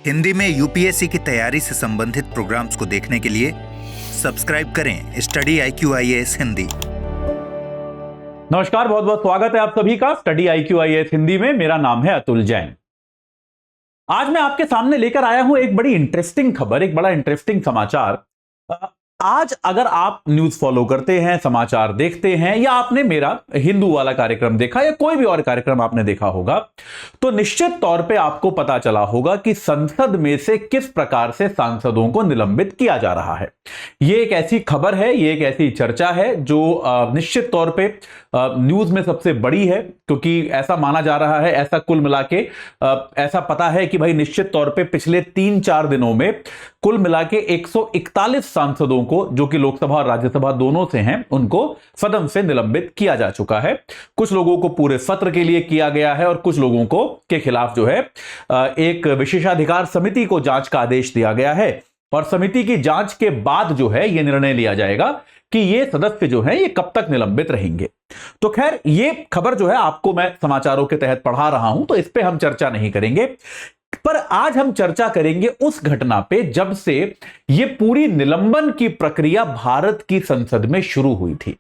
हिंदी में यूपीएससी की तैयारी से संबंधित प्रोग्राम्स को देखने के लिए सब्सक्राइब करें स्टडी IQ-IAS हिंदी। नमस्कार, बहुत बहुत स्वागत है आप सभी का स्टडी IQ-IAS हिंदी में। मेरा नाम है अतुल जैन। आज मैं आपके सामने लेकर आया हूं एक बड़ी इंटरेस्टिंग खबर, एक बड़ा इंटरेस्टिंग समाचार। आज अगर आप न्यूज फॉलो करते हैं, समाचार देखते हैं, या आपने मेरा हिंदू वाला कार्यक्रम देखा या कोई भी और कार्यक्रम आपने देखा होगा, तो निश्चित तौर पे आपको पता चला होगा कि संसद में से किस प्रकार से सांसदों को निलंबित किया जा रहा है। यह एक ऐसी खबर है, यह एक ऐसी चर्चा है जो निश्चित तौर पे न्यूज में सबसे बड़ी है, क्योंकि ऐसा माना जा रहा है, ऐसा कुल मिला के ऐसा पता है कि भाई निश्चित तौर पे पिछले 3-4 दिनों में कुल मिला के 141 सांसदों को, जो कि लोकसभा और राज्यसभा दोनों से हैं, उनको सदन से निलंबित किया जा चुका है। कुछ लोगों को पूरे सत्र के लिए किया गया है और कुछ लोगों को के खिलाफ जो है एक विशेषाधिकार समिति को जांच का आदेश दिया गया है, और समिति की जांच के बाद जो है यह निर्णय लिया जाएगा कि ये सदस्य जो है ये कब तक निलंबित रहेंगे। तो खैर, ये खबर जो है आपको मैं समाचारों के तहत पढ़ा रहा हूं, तो इस पे हम चर्चा नहीं करेंगे, पर आज हम चर्चा करेंगे उस घटना पे जब से ये पूरी निलंबन की प्रक्रिया भारत की संसद में शुरू हुई थी।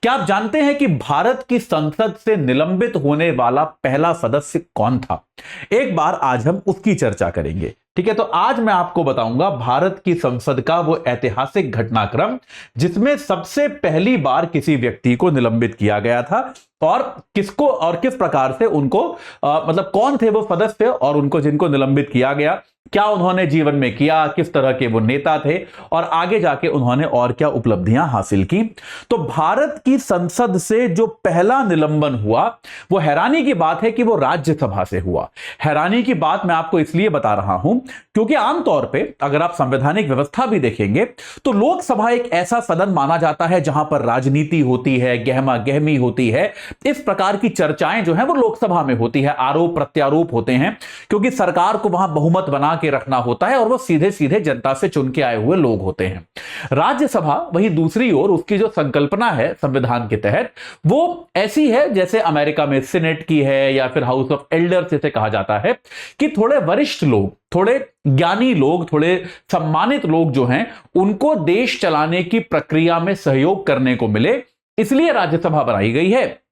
क्या आप जानते हैं कि भारत की संसद से निलंबित होने वाला पहला सदस्य कौन था? एक बार आज हम उसकी चर्चा करेंगे, ठीक है। तो आज मैं आपको बताऊंगा भारत की संसद का वो ऐतिहासिक घटनाक्रम जिसमें सबसे पहली बार किसी व्यक्ति को निलंबित किया गया था, और किसको और किस प्रकार से उनको मतलब कौन थे वो सदस्य और उनको जिनको निलंबित किया गया, क्या उन्होंने जीवन में किया, किस तरह के वो नेता थे, और आगे जाके उन्होंने और क्या उपलब्धियां हासिल की। तो भारत की संसद से जो पहला निलंबन हुआ, वो हैरानी की बात है कि वो राज्यसभा से हुआ। हैरानी की बात मैं आपको इसलिए बता रहा हूं क्योंकि आमतौर पे अगर आप संवैधानिक व्यवस्था भी देखेंगे तो लोकसभा एक ऐसा सदन माना जाता है जहां पर राजनीति होती है, गहमा गहमी होती है, इस प्रकार की चर्चाएं जो है वो लोकसभा में होती है, आरोप प्रत्यारोप होते हैं, क्योंकि सरकार को वहां बहुमत बना के रखना होता है और वो सीधे सीधे जनता से चुन के आए हुए लोग होते हैं। राज्यसभा वही दूसरी ओर, उसकी जो संकल्पना है संविधान के तहत वो ऐसी है जैसे अमेरिका में सीनेट की है, या फिर हाउस ऑफ एल्डर्स इसे कहा जाता है, कि थोड़े वरिष्ठ लोग, थोड़े ज्ञानी लोग, थोड़े सम्मानित लोग जो हैं उनको देश चलाने की प्रक्रिया में सहयोग करने को मिले, इसलिए राज्यसभा बनाई गई है।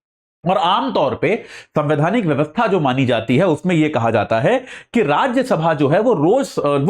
और आमतौर पे संवैधानिक व्यवस्था जो मानी जाती है उसमें यह कहा जाता है कि राज्यसभा जो है वो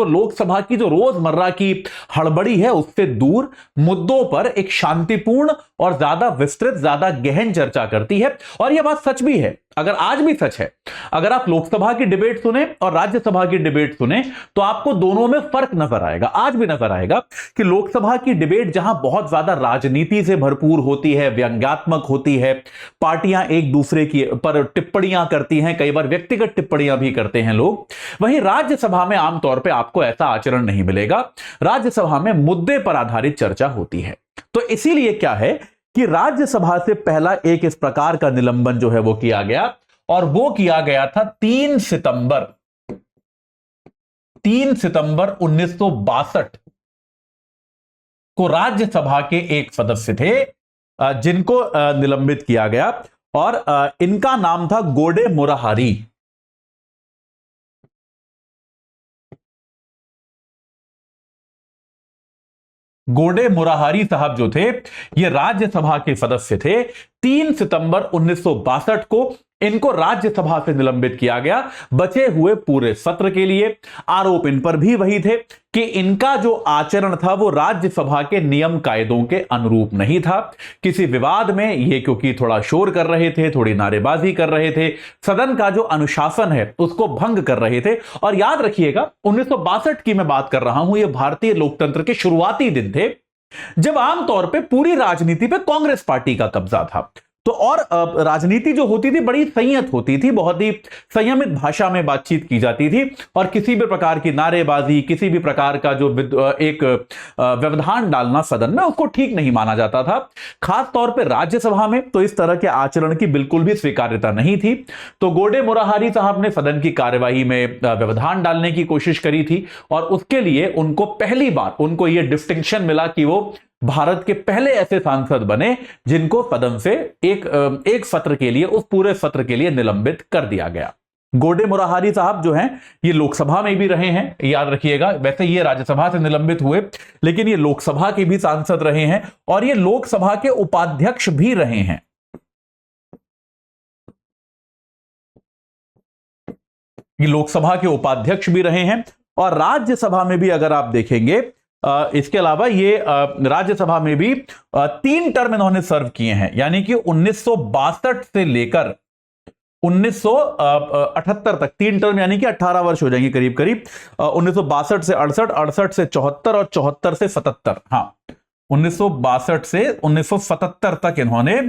लोकसभा की जो रोजमर्रा की हड़बड़ी है उससे दूर मुद्दों पर एक शांतिपूर्ण और ज्यादा विस्तृत, ज्यादा गहन चर्चा करती है। और यह बात सच भी है, अगर आज भी सच है। अगर आप लोकसभा की डिबेट सुने और राज्यसभा की डिबेट सुने तो आपको दोनों में फर्क नजर आएगा, आज भी नजर आएगा कि लोकसभा की डिबेट जहां बहुत ज्यादा राजनीति से भरपूर होती है, व्यंग्यात्मक होती है, पार्टियां एक दूसरे की पर टिप्पणियां करती हैं, कई बार व्यक्तिगत टिप्पणियां भी करते हैं लोग, वहीं राज्यसभा में आमतौर पर आपको ऐसा आचरण नहीं मिलेगा। राज्यसभा में मुद्दे पर आधारित चर्चा होती है। तो इसीलिए क्या है कि राज्यसभा से पहला एक इस प्रकार का निलंबन जो है वो किया गया, और वो किया गया था 3 सितंबर 1962 को। राज्यसभा के एक सदस्य थे जिनको निलंबित किया गया, और इनका नाम था गोडे मुराहारी। गोडे मुराहारी साहब जो थे ये राज्यसभा के सदस्य थे। 3 सितंबर 1962 को इनको राज्यसभा से निलंबित किया गया, बचे हुए पूरे सत्र के लिए। आरोप इन पर भी वही थे कि इनका जो आचरण था वो राज्यसभा के नियम कायदों के अनुरूप नहीं था। किसी विवाद में ये क्योंकि थोड़ा शोर कर रहे थे, थोड़ी नारेबाजी कर रहे थे, सदन का जो अनुशासन है उसको भंग कर रहे थे। और याद रखिएगा 1962 की मैं बात कर रहा हूं, ये भारतीय लोकतंत्र के शुरुआती दिन थे जब आमतौर पे पूरी राजनीति पे कांग्रेस पार्टी का कब्जा था। तो और राजनीति जो होती थी बड़ी संयत होती थी, बहुत ही संयमित भाषा में बातचीत की जाती थी, और किसी भी प्रकार की नारेबाजी, किसी भी प्रकार का जो एक व्यवधान डालना सदन में, उसको ठीक नहीं माना जाता था। खास तौर पे राज्यसभा में तो इस तरह के आचरण की बिल्कुल भी स्वीकार्यता नहीं थी। तो गोडे मुराहारी साहब ने सदन की कार्यवाही में व्यवधान डालने की कोशिश करी थी, और उसके लिए उनको पहली बार उनको यह डिस्टिंक्शन मिला कि वो भारत के पहले ऐसे सांसद बने जिनको सदन से एक सत्र के लिए, उस पूरे सत्र के लिए निलंबित कर दिया गया। गोडे मुराहारी साहब जो हैं ये लोकसभा में भी रहे हैं, याद रखिएगा। वैसे ये राज्यसभा से निलंबित हुए, लेकिन ये लोकसभा के भी सांसद रहे हैं और ये लोकसभा के उपाध्यक्ष भी रहे हैं। ये लोकसभा के उपाध्यक्ष भी रहे हैं और राज्यसभा में भी अगर आप देखेंगे, इसके अलावा ये राज्यसभा में भी 3 टर्म इन्होंने सर्व किए हैं, यानी कि 1962 से लेकर 1978 तक 3 टर्म, यानी कि 18 वर्ष हो जाएंगे करीब करीब। 1962 से 68, 68 से 74 और 74 से 77। हाँ, 1962 से 1977 तक इन्होंने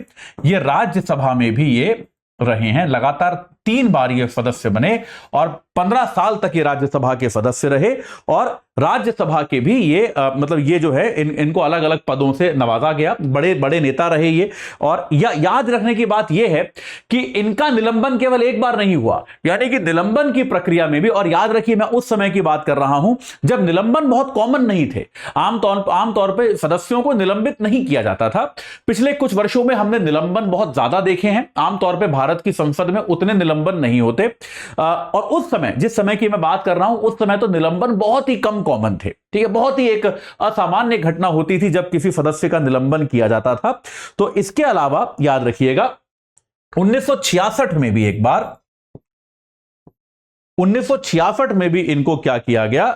ये राज्यसभा में भी ये रहे हैं। लगातार 3 बार ये सदस्य बने और 15 साल तक ये राज्यसभा के सदस्य रहे और राज्यसभा के भी ये मतलब ये जो है इनको अलग अलग पदों से नवाजा गया, बड़े बड़े नेता रहे ये। और याद रखने की बात ये है कि इनका निलंबन केवल एक बार नहीं हुआ, यानी कि निलंबन की प्रक्रिया में भी, और याद रखिए मैं उस समय की बात कर रहा हूं जब निलंबन बहुत कॉमन नहीं थे, आमतौर पर सदस्यों को निलंबित नहीं किया जाता था। पिछले कुछ वर्षों में हमने निलंबन बहुत ज्यादा देखे हैं। आमतौर पर भारत की संसद में उतने निलंबन नहीं होते और उस समय, जिस समय की मैं बात कर रहा हूं, उस समय तो निलंबन बहुत ही कम कॉमन थे। ठीक है, बहुत ही एक असामान्य घटना होती थी जब किसी सदस्य का निलंबन किया जाता था। तो इसके अलावा याद रखिएगा 1966 में भी एक बार, 1966 में भी इनको क्या किया गया,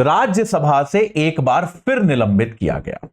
राज्यसभा से एक बार फिर निलंबित किया गया।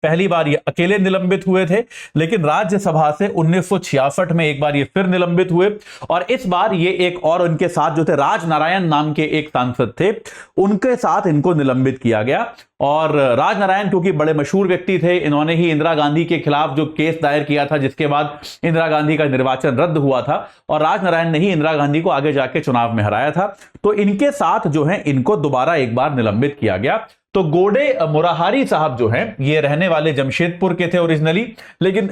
पहली बार ये अकेले निलंबित हुए थे, लेकिन राज्यसभा से 1966 में एक बार ये फिर निलंबित हुए और इस बार ये एक और उनके साथ जो थे राजनारायण नाम के एक सांसद थे, उनके साथ इनको निलंबित किया गया। और राजनारायण क्योंकि बड़े मशहूर व्यक्ति थे, इन्होंने ही इंदिरा गांधी के खिलाफ जो केस दायर किया था जिसके बाद इंदिरा गांधी का निर्वाचन रद्द हुआ था और राजनारायण ने ही इंदिरा गांधी को आगे जाके चुनाव में हराया था। तो इनके साथ जो है इनको दोबारा एक बार निलंबित किया गया। तो गोडे मुराहारी साहब जो हैं ये रहने वाले जमशेदपुर के थे ओरिजिनली, लेकिन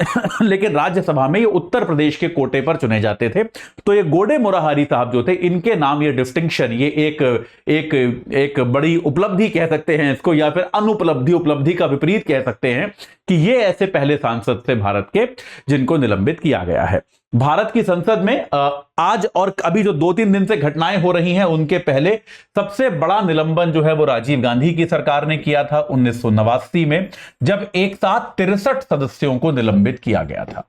राज्यसभा में ये उत्तर प्रदेश के कोटे पर चुने जाते थे। तो ये गोडे मुराहारी साहब जो थे, इनके नाम ये डिस्टिंक्शन, ये एक बड़ी उपलब्धि कह सकते हैं इसको, या फिर अनुपलब्धि, उपलब्धि का विपरीत कह सकते हैं कि ये ऐसे पहले सांसद थे भारत के जिनको निलंबित किया गया है। भारत की संसद में आज और अभी जो 2-3 दिन से घटनाएं हो रही हैं उनके पहले सबसे बड़ा निलंबन जो है वो राजीव गांधी की सरकार ने किया था 1989 में, जब एक साथ 63 सदस्यों को निलंबित किया गया था।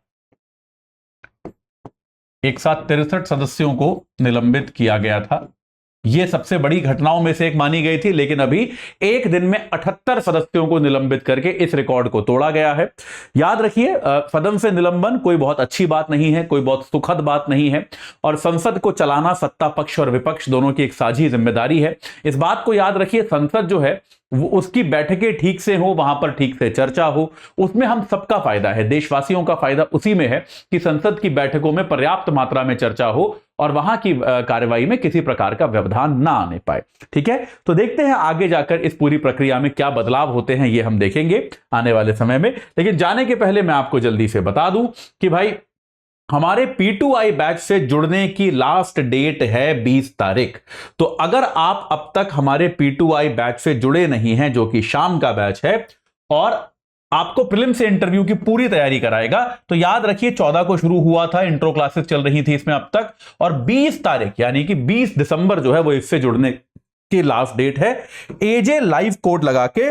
एक साथ 63 सदस्यों को निलंबित किया गया था। यह सबसे बड़ी घटनाओं में से एक मानी गई थी, लेकिन अभी एक दिन में 78 सदस्यों को निलंबित करके इस रिकॉर्ड को तोड़ा गया है। याद रखिए, सदन से निलंबन कोई बहुत अच्छी बात नहीं है, कोई बहुत सुखद बात नहीं है और संसद को चलाना सत्ता पक्ष और विपक्ष दोनों की एक साझी जिम्मेदारी है। इस बात को याद रखिए, संसद जो है वो उसकी बैठकें ठीक से हो, वहां पर ठीक से चर्चा हो, उसमें हम सबका फायदा है, देशवासियों का फायदा उसी में है कि संसद की बैठकों में पर्याप्त मात्रा में चर्चा हो और वहां की कार्रवाई में किसी प्रकार का व्यवधान ना आने पाए। ठीक है, तो देखते हैं आगे जाकर इस पूरी प्रक्रिया में क्या बदलाव होते हैं, ये हम देखेंगे आने वाले समय में। लेकिन जाने के पहले मैं आपको जल्दी से बता दूं कि भाई हमारे P2I बैच से जुड़ने की लास्ट डेट है 20 तारीख। तो अगर आप अब तक हमारे P2I बैच से जुड़े नहीं हैं, जो कि शाम का बैच है और आपको प्रीलिम्स से इंटरव्यू की पूरी तैयारी कराएगा, तो याद रखिए 14 को शुरू हुआ था, इंट्रो क्लासेस चल रही थी इसमें अब तक, और 20 तारीख यानी कि 20 दिसंबर जो है वो इससे जुड़ने की लास्ट डेट है। एजे लाइव कोड लगा के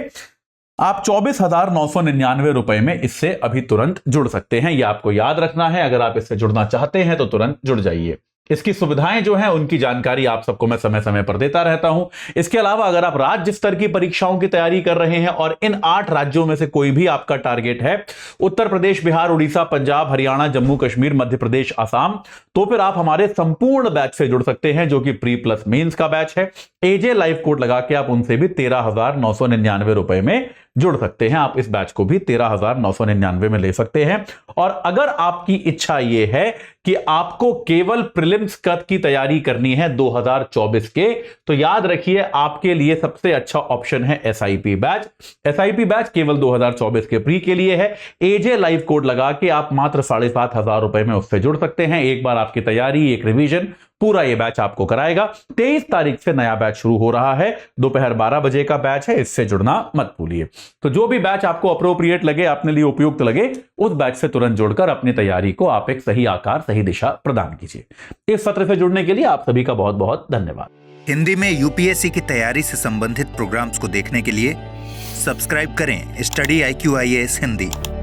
आप 24,999 रुपए में इससे अभी तुरंत जुड़ सकते हैं। यह आपको याद रखना है। अगर आप इससे जुड़ना चाहते हैं तो तुरंत जुड़ जाइए। इसकी सुविधाएं जो हैं उनकी जानकारी आप सबको मैं समय समय पर देता रहता हूं। इसके अलावा अगर आप राज्य स्तर की परीक्षाओं की तैयारी कर रहे हैं और इन 8 राज्यों में से कोई भी आपका टारगेट है, उत्तर प्रदेश, बिहार, उड़ीसा, पंजाब, हरियाणा, जम्मू कश्मीर, मध्य प्रदेश, असम, तो फिर आप हमारे संपूर्ण बैच से जुड़ सकते हैं, जो कि प्री प्लस मेंस का बैच है। एजे लाइव कोड लगा के आप उनसे भी 13,999 रुपए में जुड़ सकते हैं। आप इस बैच को भी 13,999 में ले सकते हैं। और अगर आपकी इच्छा यह है कि आपको केवल प्रीलिम्स कट की तैयारी करनी है 2024 के, तो याद रखिए आपके लिए सबसे अच्छा ऑप्शन है एसआईपी बैच। एसआईपी बैच केवल 2024 के प्री के लिए है। एजे लाइव कोड लगा के आप मात्र 7,500 रुपए में उससे जुड़ सकते हैं। एक बार आपकी तैयारी, एक रिवीजन पूरा ये बैच आपको कराएगा। 23 तारीख से नया बैच शुरू हो रहा है, दोपहर 12 बजे का बैच है, इससे जुड़ना मत भूलिए। तो जो भी बैच आपको अप्रोप्रिएट लगे, अपने लिए उपयुक्त लगे, उस बैच से तुरंत जुड़कर अपनी तैयारी को आप एक सही आकार, सही दिशा प्रदान कीजिए। इस सत्र से जुड़ने के लिए आप सभी का बहुत बहुत धन्यवाद। हिंदी में यूपीएससी की तैयारी से संबंधित प्रोग्राम्स को देखने के लिए सब्सक्राइब करें स्टडी IQ IAS हिंदी।